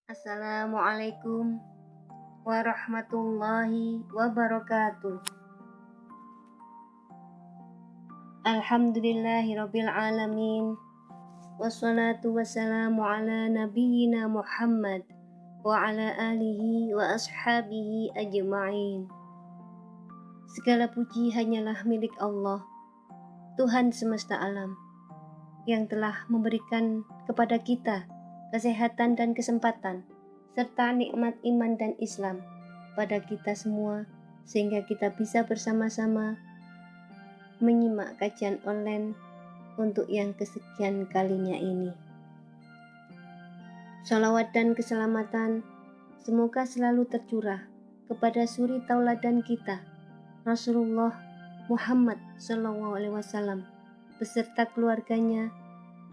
Assalamualaikum warahmatullahi wabarakatuh. Alhamdulillahirabbil alamin. Wassalatu wassalamu ala nabiyyina Muhammad wa ala alihi wa ashabihi ajma'in. Segala puji hanyalah milik Allah, Tuhan semesta alam, yang telah memberikan kepada kita kesehatan dan kesempatan, serta nikmat iman dan Islam pada kita semua, sehingga kita bisa bersama-sama menyimak kajian online untuk yang kesekian kalinya ini. Shalawat dan keselamatan semoga selalu tercurah kepada suri tauladan kita, Rasulullah Muhammad SAW, beserta keluarganya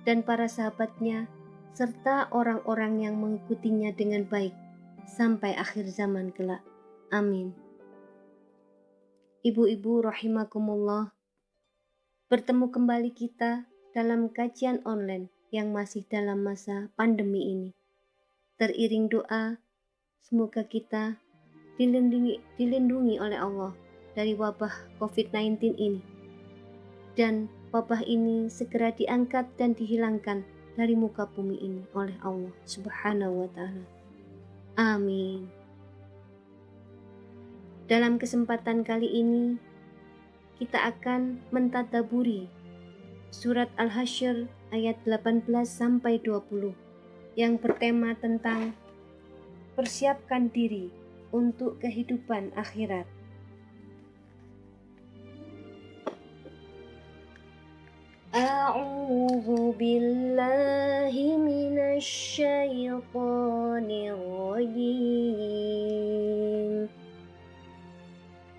dan para sahabatnya, serta orang-orang yang mengikutinya dengan baik sampai akhir zaman kelak. Amin. Ibu-ibu rahimakumullah, bertemu kembali kita dalam kajian online yang masih dalam masa pandemi ini. Teriring doa, semoga kita dilindungi oleh Allah dari wabah COVID-19 ini, dan wabah ini segera diangkat dan dihilangkan dari muka bumi ini oleh Allah Subhanahu wa Ta'ala. Amin. Dalam kesempatan kali ini kita akan mentadaburi surat Al-Hasyr ayat 18 sampai 20 yang bertema tentang persiapkan diri untuk kehidupan akhirat. A'udzu billahi minasy syaithanir rajim.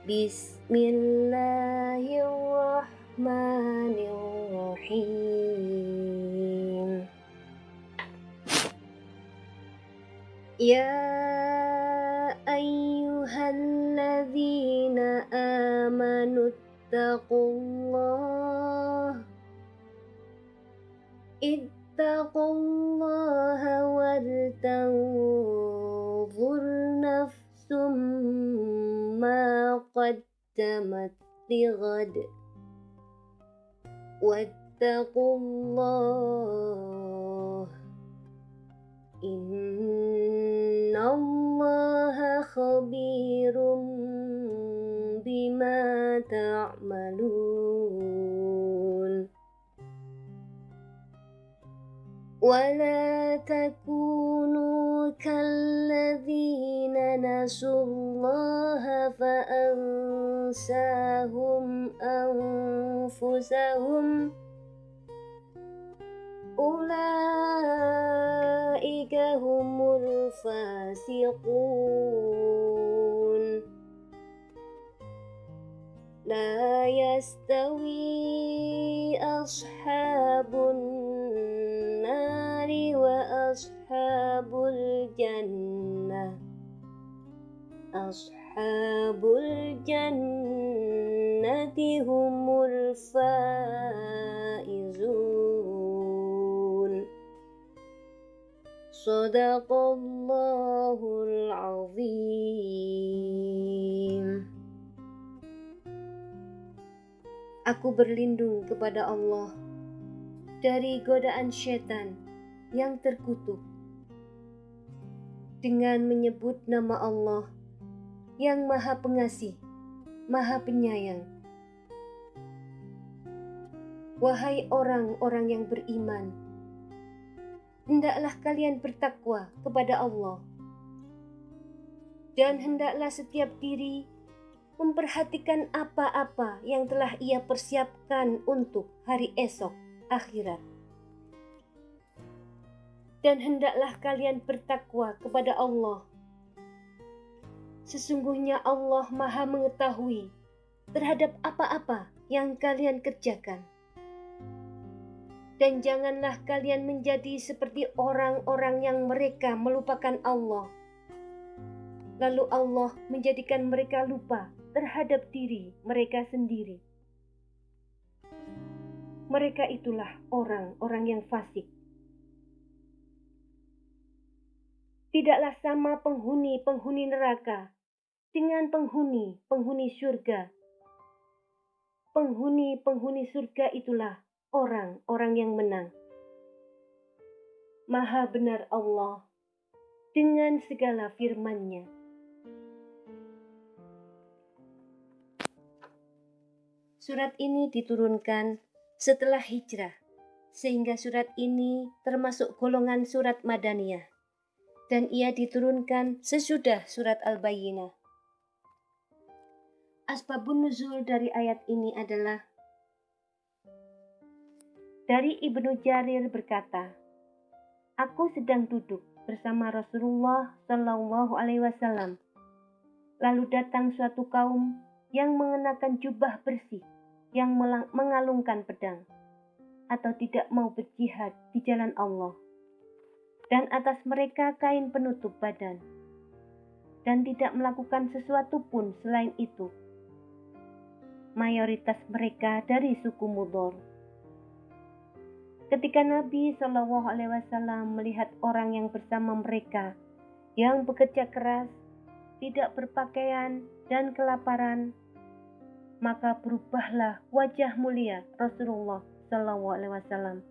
Bismillahirrahmanirrahim. Ya ayyuhalladzina amanu ittaqullaha wal tanzur nafsum ma qaddamat lighad wattaqullah innallaha khabirum bima ta'malun. ولا تكونوا كالذين نسوا الله فأنساهم أنفسهم أولئك هم الفاسقون. لا يستوي أصحاب النار وأصحاب الجنة هم الفائزون. Sadaqallahul azim. Aku berlindung kepada Allah dari godaan syaitan yang terkutuk dengan menyebut nama Allah yang Maha Pengasih, Maha Penyayang. Wahai orang-orang yang beriman, hendaklah kalian bertakwa kepada Allah, dan hendaklah setiap diri memperhatikan apa-apa yang telah ia persiapkan untuk hari esok akhirat. Dan hendaklah kalian bertakwa kepada Allah. Sesungguhnya Allah Maha mengetahui terhadap apa-apa yang kalian kerjakan. Dan janganlah kalian menjadi seperti orang-orang yang mereka melupakan Allah, lalu Allah menjadikan mereka lupa terhadap diri mereka sendiri. Mereka itulah orang-orang yang fasik. Tidaklah sama penghuni-penghuni neraka dengan penghuni-penghuni surga. Penghuni-penghuni surga itulah orang-orang yang menang. Maha benar Allah dengan segala firman-Nya. Surat ini diturunkan setelah hijrah, sehingga surat ini termasuk golongan surat Madaniyah, dan ia diturunkan sesudah surat Al-Bayyinah. Asbabun nuzul dari ayat ini adalah dari Ibnu Jarir berkata, "Aku sedang duduk bersama Rasulullah Shallallahu Alaihi Wasallam. Lalu datang suatu kaum yang mengenakan jubah bersih, yang mengalungkan pedang, atau tidak mau berjihad di jalan Allah. Dan atas mereka kain penutup badan, dan tidak melakukan sesuatu pun selain itu. Mayoritas mereka dari suku Mudhor." Ketika Nabi Shallallahu Alaihi Wasallam melihat orang yang bersama mereka, yang bekerja keras, tidak berpakaian dan kelaparan, maka berubahlah wajah mulia Rasulullah Shallallahu Alaihi Wasallam.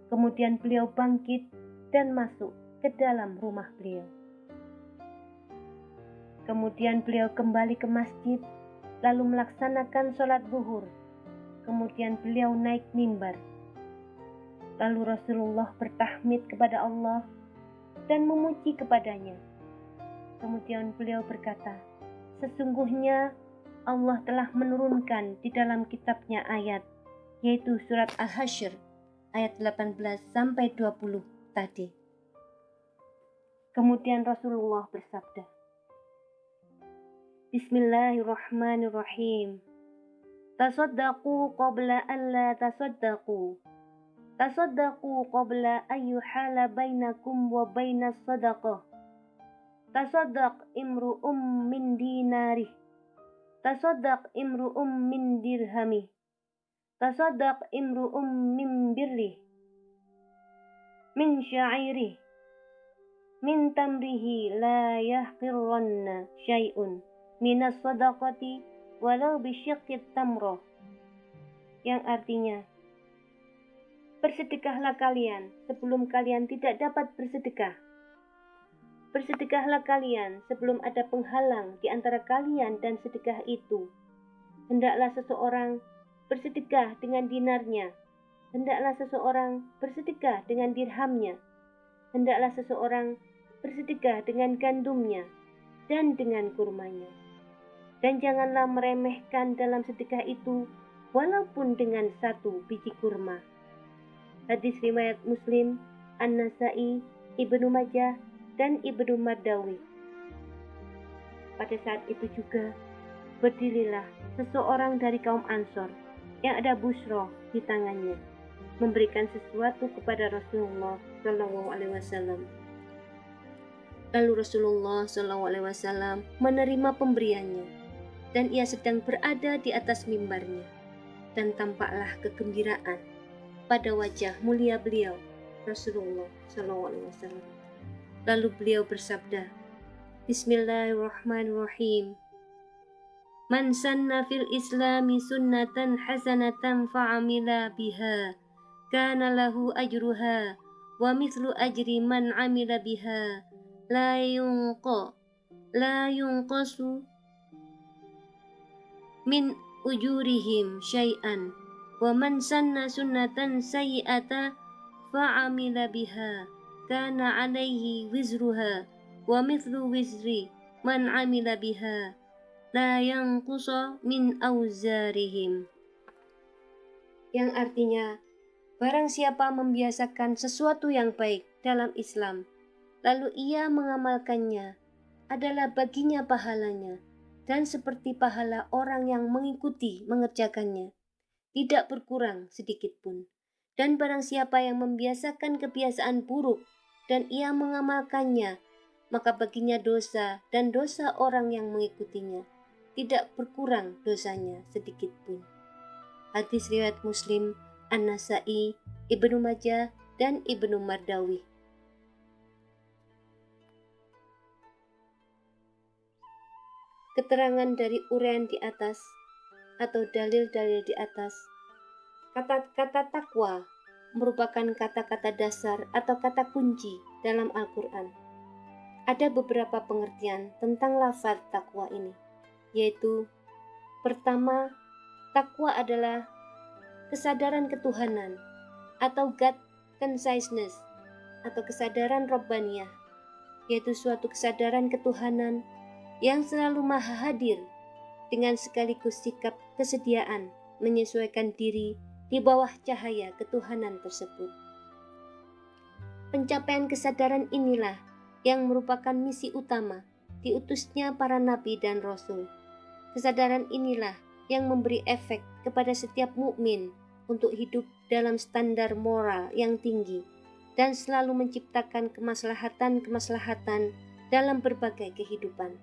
Kemudian beliau bangkit dan masuk ke dalam rumah beliau. Kemudian beliau kembali ke masjid, lalu melaksanakan sholat zuhur. Kemudian beliau naik mimbar. Lalu Rasulullah bertahmid kepada Allah dan memuji kepadanya. Kemudian beliau berkata, "Sesungguhnya Allah telah menurunkan di dalam kitabnya ayat, yaitu surat Al-Hasyr ayat 18 sampai 20 tadi." Kemudian Rasulullah bersabda, "Bismillahirrahmanirrahim. Tasaddaqu qabla an la tasaddaqu. Tasaddaqu qabla an yuhala bainakum wa bainas sadaqah. Tasaddaq imru'um min dinarih. Tasaddaq imru'um min dirhamih. Tasaddaq imru'um min birrih. Min syairih. Min tamrihi la yahqirranna syai'un minas sadaqati walau bisyiqqit tamrah." Yang artinya, bersedekahlah kalian sebelum kalian tidak dapat bersedekah. Bersedekahlah kalian sebelum ada penghalang di antara kalian dan sedekah itu. Hendaklah seseorang bersedekah dengan dinarnya. Hendaklah seseorang bersedekah dengan dirhamnya. Hendaklah seseorang bersedekah dengan gandumnya dan dengan kurmanya. Dan janganlah meremehkan dalam sedekah itu, walaupun dengan 1 biji kurma. Hadis riwayat Muslim, An-Nasa'i, Ibnu Majah, dan Ibnu Mardawi. Pada saat itu juga, berdirilah seseorang dari kaum Ansor yang ada busroh di tangannya, memberikan sesuatu kepada Rasulullah Shallallahu Alaihi Wasallam. Lalu Rasulullah Shallallahu Alaihi Wasallam menerima pemberiannya, dan ia sedang berada di atas mimbarnya, dan tampaklah kegembiraan pada wajah mulia beliau Rasulullah Shallallahu Alaihi Wasallam. Lalu beliau bersabda, "Bismillahirrahmanirrahim. Man sanna fil islami sunnatan hasanatan fa'amila biha, kana lahu ajruha wa mithlu ajri man amila biha, la yunqasu min ujurihim syai'an. Wa man sanna sunnatan sayyi'ata fa'amila biha, kana alaihi wizruha wa mithlu wizri man amila biha, la yanqusa min auzarihim." Yang artinya, barang siapa membiasakan sesuatu yang baik dalam Islam, lalu ia mengamalkannya, adalah baginya pahalanya, dan seperti pahala orang yang mengikuti mengerjakannya, tidak berkurang sedikit pun. Dan barang siapa yang membiasakan kebiasaan buruk dan ia mengamalkannya, maka baginya dosa dan dosa orang yang mengikutinya, tidak berkurang dosanya sedikit pun. Hadis riwayat Muslim, An-Nasa'i, Ibnu Majah, dan Ibnu Mardawi. keterangan dari uraian di atas atau dalil-dalil di atas, kata-kata takwa merupakan kata-kata dasar atau kata kunci dalam Al-Quran. Ada beberapa pengertian tentang lafaz takwa ini, yaitu pertama, takwa adalah kesadaran ketuhanan atau God consciousness atau kesadaran Rabbaniyah, yaitu suatu kesadaran ketuhanan yang selalu maha hadir dengan sekaligus sikap kesediaan menyesuaikan diri di bawah cahaya ketuhanan tersebut. Pencapaian kesadaran inilah yang merupakan misi utama diutusnya para nabi dan rasul. Kesadaran inilah yang memberi efek kepada setiap mukmin untuk hidup dalam standar moral yang tinggi dan selalu menciptakan kemaslahatan-kemaslahatan dalam berbagai kehidupan.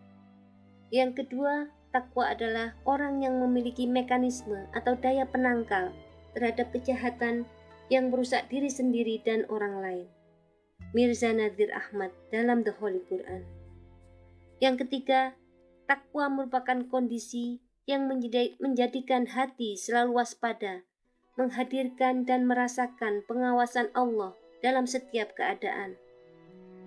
Yang kedua, takwa adalah orang yang memiliki mekanisme atau daya penangkal terhadap kejahatan yang merusak diri sendiri dan orang lain. Mirza Nadir Ahmad dalam The Holy Quran. Yang ketiga, takwa merupakan kondisi yang menjadikan hati selalu waspada, menghadirkan dan merasakan pengawasan Allah dalam setiap keadaan.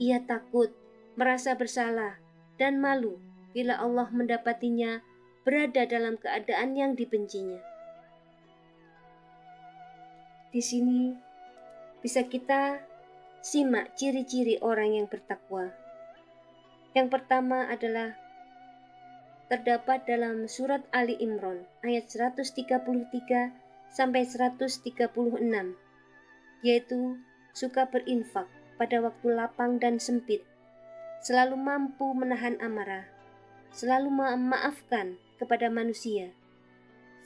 Ia takut, merasa bersalah, dan malu bila Allah mendapatinya berada dalam keadaan yang dibencinya. Di sini bisa kita simak ciri-ciri orang yang bertakwa. Yang pertama adalah terdapat dalam surat Ali Imran ayat 133 sampai 136, yaitu suka berinfak pada waktu lapang dan sempit, selalu mampu menahan amarah, selalu memaafkan kepada manusia,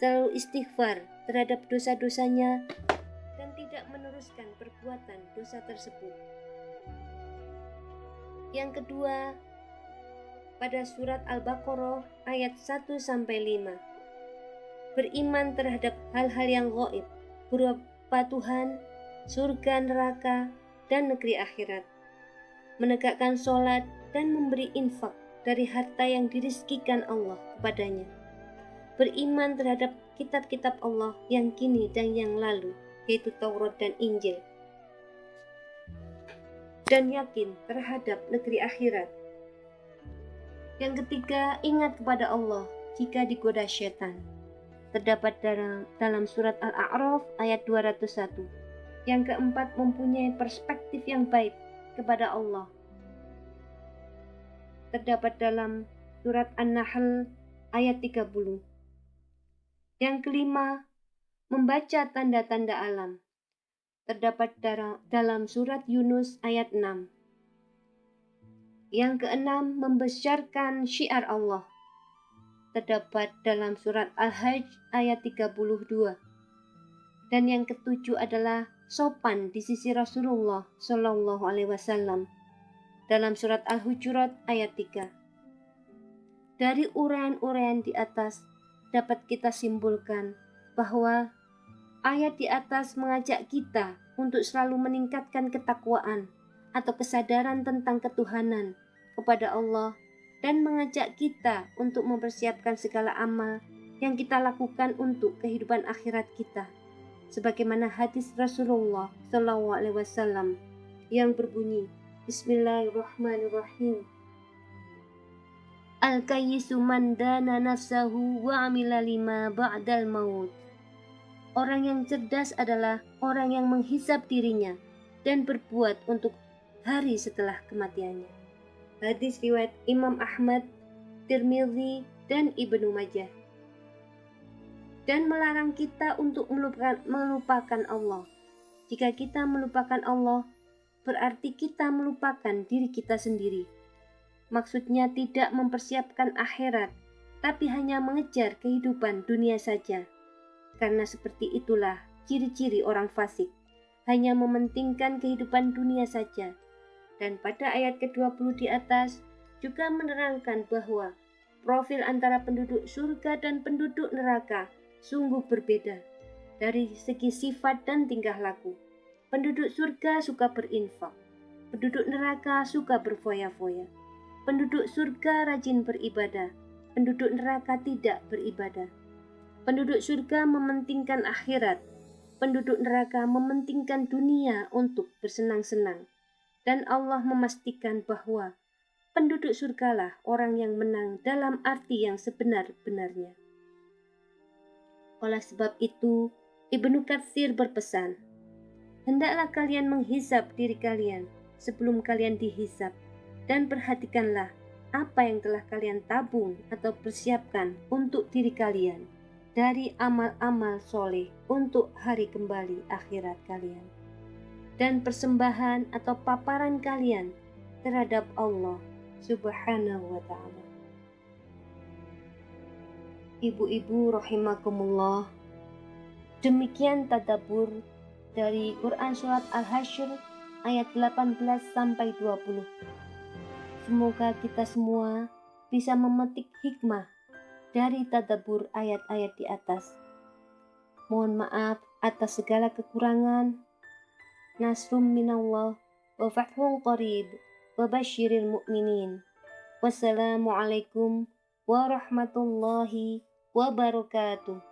selalu istighfar terhadap dosa-dosanya, dan tidak meneruskan perbuatan dosa tersebut. Yang kedua, pada surat Al-Baqarah ayat 1-5, beriman terhadap hal-hal yang gaib, berupa Tuhan, surga, neraka, dan negeri akhirat, menegakkan sholat dan memberi infak dari harta yang dirizkikan Allah kepadanya, beriman terhadap kitab-kitab Allah yang kini dan yang lalu, yaitu Taurat dan Injil, dan yakin terhadap negeri akhirat. Yang ketiga, ingat kepada Allah jika digoda syaitan. Terdapat dalam surat Al-A'raf ayat 201. Yang keempat, mempunyai perspektif yang baik kepada Allah. Terdapat dalam surat An-Nahl ayat 30. Yang kelima, membaca tanda-tanda alam. Terdapat dalam surat Yunus ayat 6. Yang keenam, membesarkan syiar Allah. Terdapat dalam surat Al-Hajj ayat 32. Dan yang ketujuh adalah sopan di sisi Rasulullah Shallallahu Alaihi Wasallam dalam surat Al-Hujurat ayat 3. Dari uraian-uraian di atas dapat kita simpulkan bahwa ayat di atas mengajak kita untuk selalu meningkatkan ketakwaan atau kesadaran tentang ketuhanan kepada Allah dan mengajak kita untuk mempersiapkan segala amal yang kita lakukan untuk kehidupan akhirat kita, sebagaimana hadis Rasulullah SAW yang berbunyi, Bismillahirrahmanirrahim. Al-kayyisu man dana nafsahu wa amila lima ba'dal maut. Orang yang cerdas adalah orang yang menghisap dirinya dan berbuat untuk hari setelah kematiannya. Hadis riwayat Imam Ahmad, Tirmidzi, dan Ibnu Majah. Dan melarang kita untuk melupakan Allah. Jika kita melupakan Allah, berarti kita melupakan diri kita sendiri. Maksudnya tidak mempersiapkan akhirat, tapi hanya mengejar kehidupan dunia saja. Karena seperti itulah ciri-ciri orang fasik, hanya mementingkan kehidupan dunia saja. Dan pada ayat ke-20 di atas juga menerangkan bahwa profil antara penduduk surga dan penduduk neraka sungguh berbeda dari segi sifat dan tingkah laku. Penduduk surga suka berinfak, penduduk neraka suka berfoya-foya. Penduduk surga rajin beribadah, penduduk neraka tidak beribadah. Penduduk surga mementingkan akhirat, penduduk neraka mementingkan dunia untuk bersenang-senang. Dan Allah memastikan bahwa penduduk surgalah orang yang menang dalam arti yang sebenar-benarnya. Oleh sebab itu, Ibnu Katsir berpesan, hendaklah kalian menghisap diri kalian sebelum kalian dihisap, dan perhatikanlah apa yang telah kalian tabung atau persiapkan untuk diri kalian dari amal-amal soleh untuk hari kembali akhirat kalian, dan persembahan atau paparan kalian terhadap Allah Subhanahu wa Ta'ala. Ibu-ibu rahimakumullah, demikian tadabbur dari Quran Surat Al-Hasyr ayat 18 sampai 20. Semoga kita semua bisa memetik hikmah dari tadabbur ayat-ayat di atas. Mohon maaf atas segala kekurangan. Nasrum minallah wa fathun qarib wa basyiril mu'minin. Wassalamualaikum warahmatullahi wabarakatuh.